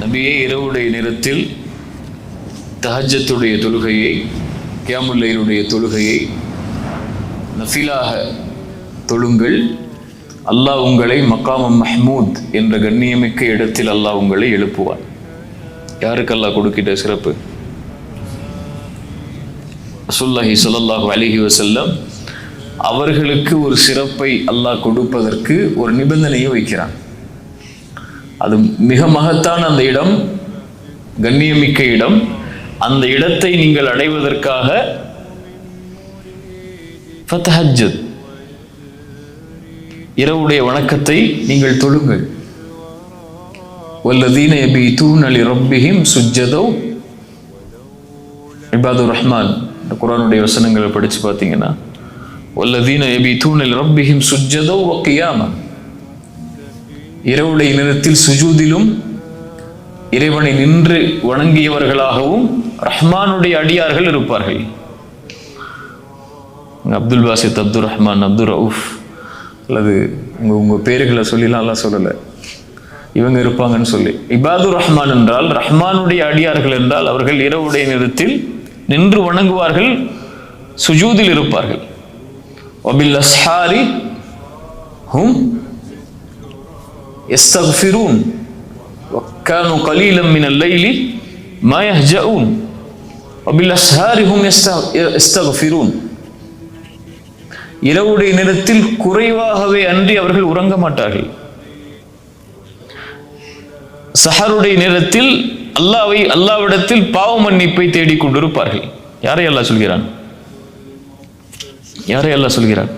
நபியே, இரவுடைய நேரத்தில் தஹஜ்ஜத்துடைய தொழுகையை, கியாமுல் லைலுடைய தொழுகையை நஃபிலாக தொழுங்கள். அல்லாஹ் உங்களை மக்காமம் மஹ்மூத் என்ற கண்ணியமிக்க இடத்தில் அல்லாஹ் உங்களை எழுப்புவான். யாருக்கு அல்லாஹ் கொடுக்கிற சிறப்பு? ரசூலுல்லாஹி ஸல்லல்லாஹு அலைஹி வஸல்லம் அவர்களுக்கு ஒரு சிறப்பை அல்லாஹ் கொடுப்பதற்கு ஒரு நிபந்தனையை வைக்கிறான். அது மிக மகத்தான அந்த இடம், கண்ணியமிக்க இடம். அந்த இடத்தை நீங்கள் அடைவதற்காக ஃபதஹஜ்ஜத், இரவுடைய வணக்கத்தை நீங்கள் தொழுங்கள். வல்லதீன யபீதூன லிரப்பிஹிம் சுஜ்ஜதோ. இபாதுர் ரஹ்மான் இந்த குர்ஆனுடைய வசனங்களை படிச்சு பார்த்தீங்கன்னா, வல்லதீன யபீதூன லிரப்பிஹிம் சுஜ்ஜதோ வ கியாமா, இரவுடைய நேரத்தில் சுஜூதிலும் இறைவனை நின்று வணங்கியவர்களாகவும் ரஹ்மானுடைய அடியார்கள் இருப்பார்கள். அப்துல் பாசித், அப்துல் ரஹ்மான், அப்துல் ரவுஃப் அல்லது உங்கள் பேர்களை சொல்லிலாம் எல்லாம் சொல்லலை, இவங்க இருப்பாங்கன்னு சொல்லி. இபாதுர் ரஹ்மான் என்றால் ரஹ்மானுடைய அடியார்கள் என்றால் அவர்கள் இரவுடைய நேரத்தில் நின்று வணங்குவார்கள், சுஜூதில் இருப்பார்கள். வபில் அஸ்ஹாரி ஹும் யஸ்தக்ஃபிரூன் வக்கானு கலீலம் மினல் லைலி மா யஹ்ஜஊன் வபில் அஸ்ஹாரி ஹும் யஸ்தக்ஃபிரூன். இரவுடைய நேரத்தில் குறைவாகவே அன்றி அவர்கள் உறங்க மாட்டார்கள். சஹருடைய நேரத்தில் அல்லாஹ்விடத்தில் பாவ மன்னிப்பை தேடிக் கொண்டிருப்பார்கள். யாரை அல்லாஹ் சொல்கிறான்? யாரை அல்லாஹ் சொல்கிறான்?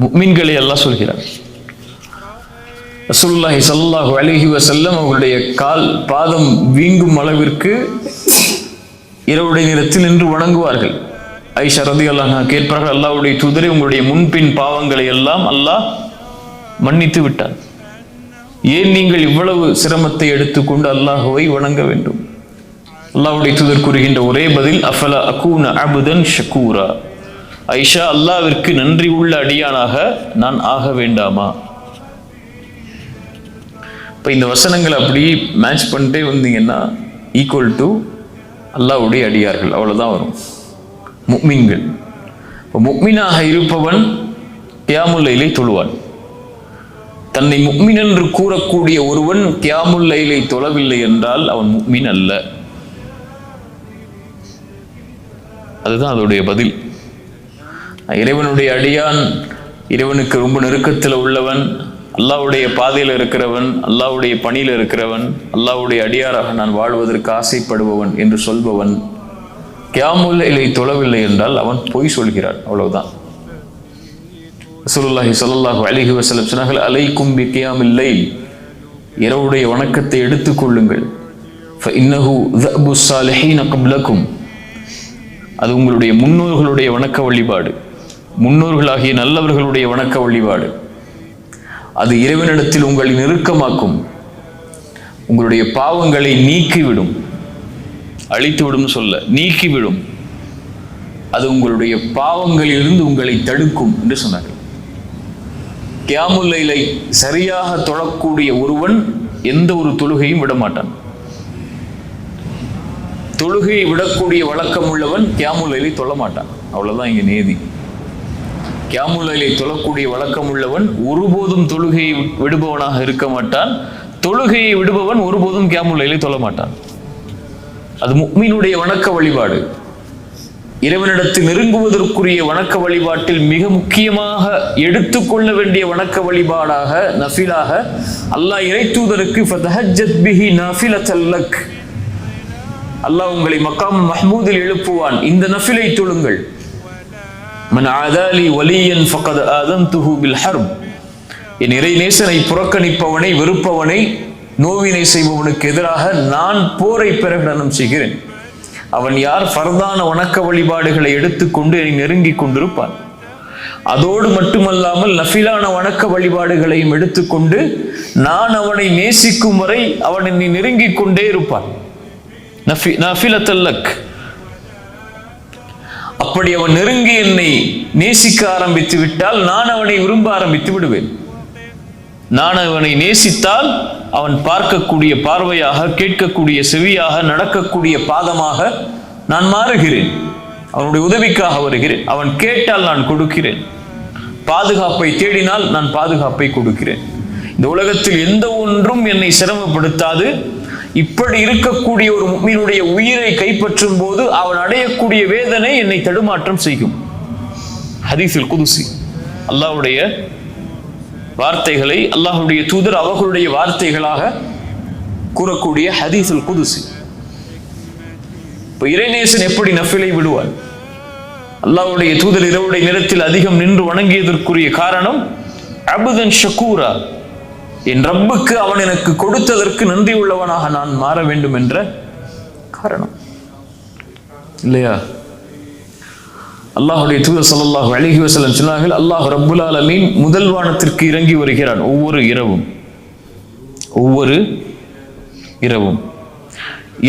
முஃமின்களை அல்லாஹ் சொல்கிறான். ரசூலுல்லாஹி ஸல்லல்லாஹு அலைஹி வஸல்லம் அவருடைய பாதம் வீங்கும் அளவிற்கு இரவுடைய நேரத்தில் நின்று வணங்குவார்கள். ஐஷா ரலியல்லாஹு அன்ஹா கேட்பார்கள், அல்லாஹ்வுடைய தூதரே, உங்களுடைய முன்பின் பாவங்களை எல்லாம் அல்லாஹ் மன்னித்து விட்டான், ஏன் நீங்கள் இவ்வளவு சிரமத்தை எடுத்துக்கொண்டு அல்லாஹ்வை வணங்க வேண்டும்? அல்லாஹ்வுடைய தூதர் கூறுகின்ற ஒரே பதில், அஃபலா அகூன அபுதன் ஷக்கூரா. ஐஷா, அல்லாஹ்விற்கு நன்றி உள்ள அடியானாக நான் ஆக வேண்டாமா? இப்போ இந்த வசனங்களை அப்படி மேட்ச் பண்ணிட்டே வந்தீங்கன்னா ஈக்குவல் டு அல்லாஹ்வுடைய அடியார்கள், அவ்வளோதான் வரும். முஃமின்கள். இப்போ முஃமினாக இருப்பவன் கியாமுல் லைலை தொழுவான். தன்னை முஃமின் என்று கூறக்கூடிய ஒருவன் கியாமுல் லைலை தொழவில்லை என்றால் அவன் முஃமின் அல்ல. அதுதான் அதோடைய பதில். இறைவனுடைய அடியான், இறைவனுக்கு ரொம்ப நெருக்கத்தில் உள்ளவன், அல்லாஹ்வுடைய பாதையில் இருக்கிறவன், அல்லாஹ்வுடைய பணியில் இருக்கிறவன், அல்லாஹ்வுடைய அடியாராக நான் வாழ்வதற்கு ஆசைப்படுபவன் என்று சொல்பவன் கியாமுல் லைலை தொழவில்லை என்றால் அவன் பொய் சொல்கிறான், அவ்வளவுதான். ரசூலுல்லாஹி ஸல்லல்லாஹு அலைஹி வஸல்லம் சொன்னார்கள், அலைக்கும் பி கியாமில் லைல், இரவுடைய வணக்கத்தை எடுத்துக்கொள்ளுங்கள். ஃபஇன்னஹு தஅபு ஸாலிஹீன கப்லக்கும், அது உங்களுடைய முன்னோர்களுடைய வணக்க வழிபாடு, முன்னோர்களாகிய நல்லவர்களுடைய வணக்க வழிபாடு. அது இறைவனிடத்தில் உங்களை நெருக்கமாக்கும், உங்களுடைய பாவங்களை நீக்கிவிடும், அழித்துவிடும் சொல்ல, நீக்கிவிடும். அது உங்களுடைய பாவங்களில் இருந்து உங்களை தடுக்கும் என்று சொன்னார்கள். கியாமுல் லைலை சரியாக தொழக்கூடிய ஒருவன் எந்த ஒரு தொழுகையும் விடமாட்டான். தொழுகையை விடக்கூடிய வழக்கம் உள்ளவன் கியாமுல் லைலை தொழ மாட்டான், அவ்வளவுதான் இங்க நேதி. கியாமுல் லைலை தொழக்கூடிய வழக்கம் உள்ளவன் ஒருபோதும் தொழுகையை விடுபவனாக இருக்க மாட்டான். தொழுகையை விடுபவன் ஒருபோதும் கியாமுல் லைலை தொழ மாட்டான். அது முஃமினுடைய வணக்க வழிபாடு. இறைவனிடத்தில் நெருங்குவதற்குரிய வணக்க வழிபாட்டில் மிக முக்கியமாக எடுத்துக்கொள்ள வேண்டிய வணக்க வழிபாடாக, நஃபிலாக, அல்லாஹ் இறை தூதருக்கு ஃபதஹஜ்ஜத் பிஹி நாஃபிலத்தல் லக், அல்லாஹ் உங்களை மக்காம் மஹ்மூதில் எழுப்புவான், இந்த நஃபிலை தொழுங்கள். மன் ஆதாலி வலியன் ஃபகத் ஆதன்துஹு பில் ஹர்ப், என் இறை நேசனை புறக்கணிப்பவனை, வெறுப்பவனை, நோவினை செய்பவனுக்கு எதிராக நான் போரை பிரகடனம் செய்கிறேன். அவன் யார்? ஃபர்தான வணக்க வழிபாடுகளை எடுத்துக்கொண்டு என்னை நெருங்கி கொண்டிருப்பான். அதோடு மட்டுமல்லாமல் நஃபிலான வணக்க வழிபாடுகளையும் எடுத்துக்கொண்டு நான் அவனை நேசிக்கும் வரை அவன் என்னை நெருங்கிக் கொண்டே இருப்பான். நஃபிலத்தல் லக். அப்படி அவன் நெருங்கி என்னை நேசிக்க ஆரம்பித்து விட்டால் நான் அவனை விரும்ப ஆரம்பித்து விடுவேன். நான் அவனை நேசித்தால் அவன் பார்க்கக்கூடிய பார்வையாக, கேட்கக்கூடிய செவியாக, நடக்கக்கூடிய பாதமாக நான் மாறுகிறேன். அவனுடைய உதவிக்காக வருகிறேன். அவன் கேட்டால் நான் கொடுக்கிறேன். பாதுகாப்பை தேடினால் நான் பாதுகாப்பை கொடுக்கிறேன். இந்த உலகத்தில் எந்த ஒன்றும் என்னை சிரமப்படுத்தாது. இப்படி இருக்கக்கூடிய ஒரு முஃமினுடைய உயிரை கைப்பற்றும் போது அவன் அடையக்கூடிய வேதனை என்னை தடுமாற்றம் செய்யும். ஹதீஸுல் குதுசி, அல்லாஹ்வுடைய வார்த்தைகளை அல்லாஹ்வுடைய தூதர் அவர்களுடைய வார்த்தைகளாக கூறக்கூடிய ஹதீஸுல் குதுசி. இப்ப இறைநேசன் எப்படி நஃபிலை விடுவான்? அல்லாஹ்வுடைய தூதர் இரவுடைய நேரத்தில் அதிகம் நின்று வணங்கியதற்குரிய காரணம் அபுதன் ஷக்கூரா, என் ரப்புக்கு அவன் எனக்கு கொடுத்ததற்கு நன்றி உள்ளவனாக நான் மாற வேண்டும் என்ற காரணம் இல்லையா? அல்லாஹ்வுடைய தூதர் ஸல்லல்லாஹு அலைஹி வஸல்லம் சொன்னார்கள், அல்லாஹ் ரப்புல் ஆலமீன் முதல் வானத்திற்கு இறங்கி வருகிறான் ஒவ்வொரு இரவும்.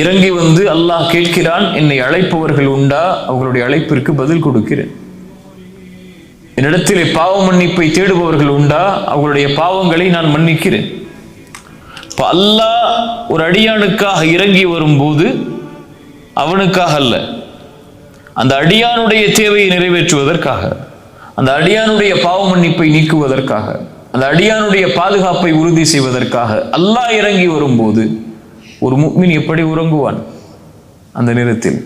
இறங்கி வந்து அல்லாஹ் கேட்கிறான், என்னை அழைப்பவர்கள் உண்டா? அவர்களுடைய அழைப்பிற்கு பதில் கொடுக்கிறேன். என்னிடத்திலே பாவ மன்னிப்பை தேடுபவர்கள் உண்டா? அவர்களுடைய பாவங்களை நான் மன்னிக்கிறேன். இப்ப அல்லாஹ் ஒரு அடியானுக்காக இறங்கி வரும்போது அவனுக்காக அல்ல, அந்த அடியானுடைய தேவையை நிறைவேற்றுவதற்காக, அந்த அடியானுடைய பாவ மன்னிப்பை நீக்குவதற்காக, அந்த அடியானுடைய பாதுகாப்பை உறுதி செய்வதற்காக அல்லாஹ் இறங்கி வரும்போது ஒரு முஃமின் எப்படி உறங்குவான் அந்த நேரத்தில்?